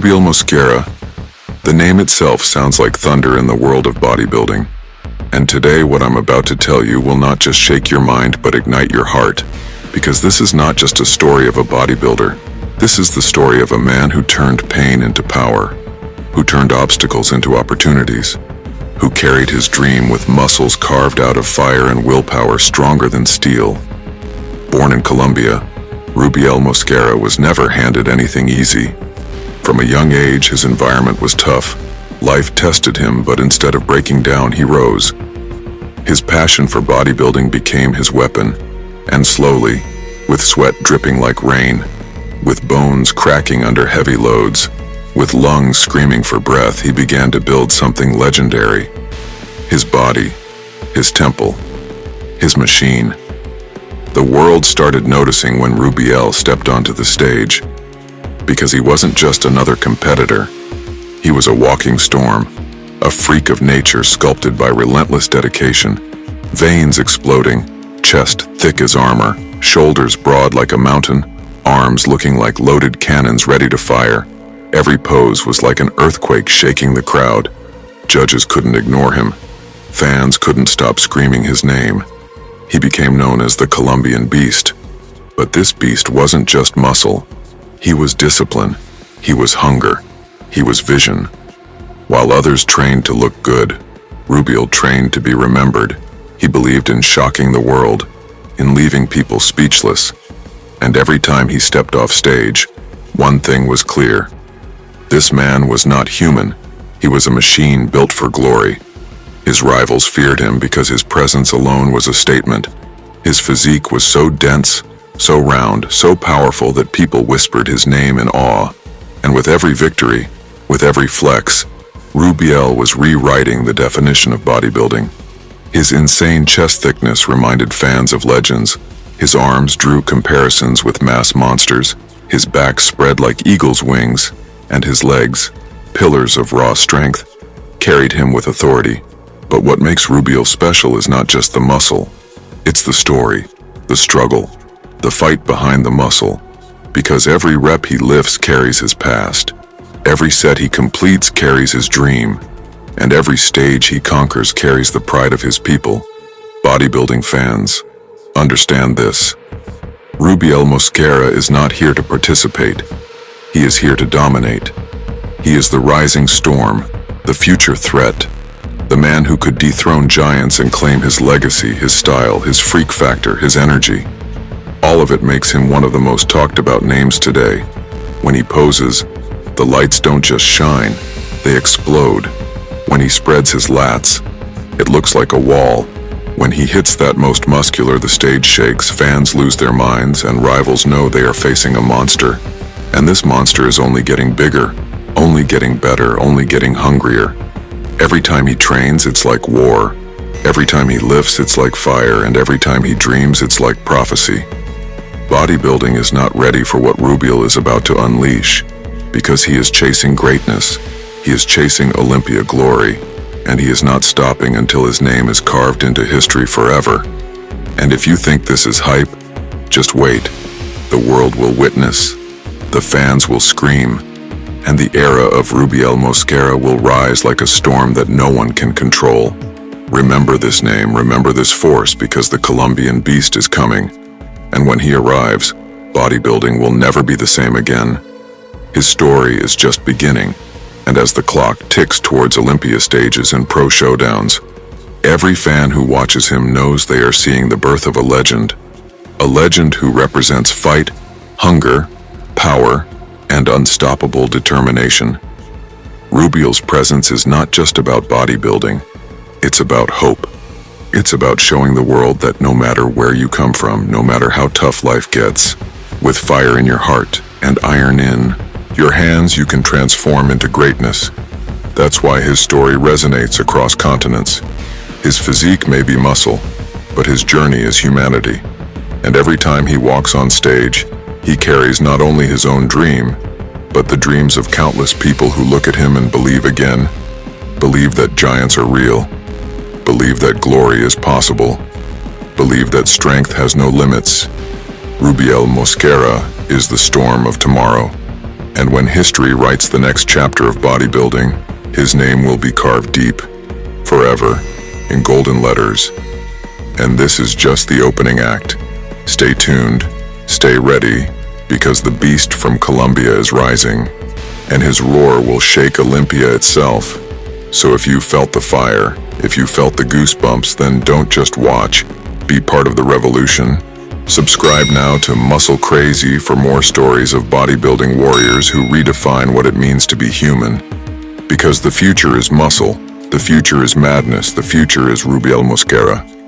Rubiel Mosquera. The name itself sounds like thunder in the world of bodybuilding. And today what I'm about to tell you will not just shake your mind but ignite your heart. Because this is not just a story of a bodybuilder. This is the story of a man who turned pain into power, who turned obstacles into opportunities, who carried his dream with muscles carved out of fire and willpower stronger than steel. Born in Colombia, Rubiel Mosquera was never handed anything easy. From a young age, his environment was tough. Life tested him, but instead of breaking down, he rose. His passion for bodybuilding became his weapon, and slowly, with sweat dripping like rain, with bones cracking under heavy loads, with lungs screaming for breath, he began to build something legendary. His body, his temple, his machine. The world started noticing when Rubiel stepped onto the stage, because he wasn't just another competitor. He was a walking storm, a freak of nature sculpted by relentless dedication, veins exploding, chest thick as armor, shoulders broad like a mountain, arms looking like loaded cannons ready to fire. Every pose was like an earthquake shaking the crowd. Judges couldn't ignore him. Fans couldn't stop screaming his name. He became known as the Colombian Beast. But this beast wasn't just muscle. He was discipline. He was hunger. He was vision. While others trained to look good, Rubiel trained to be remembered. He believed in shocking the world, in leaving people speechless. And every time he stepped off stage, one thing was clear. This man was not human. He was a machine built for glory. His rivals feared him because his presence alone was a statement. His physique was so dense, so round, so powerful that people whispered his name in awe. And with every victory, with every flex, Rubiel was rewriting the definition of bodybuilding. His insane chest thickness reminded fans of legends. His arms drew comparisons with mass monsters. His back spread like eagle's wings, and his legs, pillars of raw strength, carried him with authority. But what makes Rubiel special is not just the muscle. It's the story, the struggle, the fight behind the muscle. Because every rep he lifts carries his past. Every set he completes carries his dream. And every stage he conquers carries the pride of his people. Bodybuilding fans, understand this. Rubiel Mosquera is not here to participate. He is here to dominate. He is the rising storm, the future threat, the man who could dethrone giants and claim his legacy, his style, his freak factor, his energy. All of it makes him one of the most talked about names today. When he poses, the lights don't just shine, they explode. When he spreads his lats, it looks like a wall. When he hits that most muscular, the stage shakes, fans lose their minds, and rivals know they are facing a monster. And this monster is only getting bigger, only getting better, only getting hungrier. Every time he trains, it's like war. Every time he lifts, it's like fire, and every time he dreams, it's like prophecy. Bodybuilding is not ready for what Rubiel is about to unleash, because he is chasing greatness. He is chasing Olympia glory, and he is not stopping until his name is carved into history forever. And if you think this is hype, just wait. The world will witness, the fans will scream, and the era of Rubiel Mosquera will rise like a storm that no one can control. Remember this name, remember this force, because the Colombian Beast is coming. And when he arrives, bodybuilding will never be the same again. His story is just beginning, and as the clock ticks towards Olympia stages and pro showdowns, every fan who watches him knows they are seeing the birth of a legend who represents fight, hunger, power, and unstoppable determination. Rubiel's presence is not just about bodybuilding, it's about hope. It's about showing the world that no matter where you come from, no matter how tough life gets, with fire in your heart and iron in your hands, you can transform into greatness. That's why his story resonates across continents. His physique may be muscle, but his journey is humanity. And every time he walks on stage, he carries not only his own dream, but the dreams of countless people who look at him and believe again, believe that giants are real, believe that glory is possible, believe that strength has no limits. Rubiel Mosquera is the storm of tomorrow. And when history writes the next chapter of bodybuilding, his name will be carved deep, forever, in golden letters. And this is just the opening act. Stay tuned, stay ready, because the beast from Colombia is rising, and his roar will shake Olympia itself. So if you felt the fire, if you felt the goosebumps, then don't just watch, be part of the revolution. Subscribe now to Muscle Crazy for more stories of bodybuilding warriors who redefine what it means to be human. Because the future is muscle, the future is madness, the future is Rubiel Mosquera.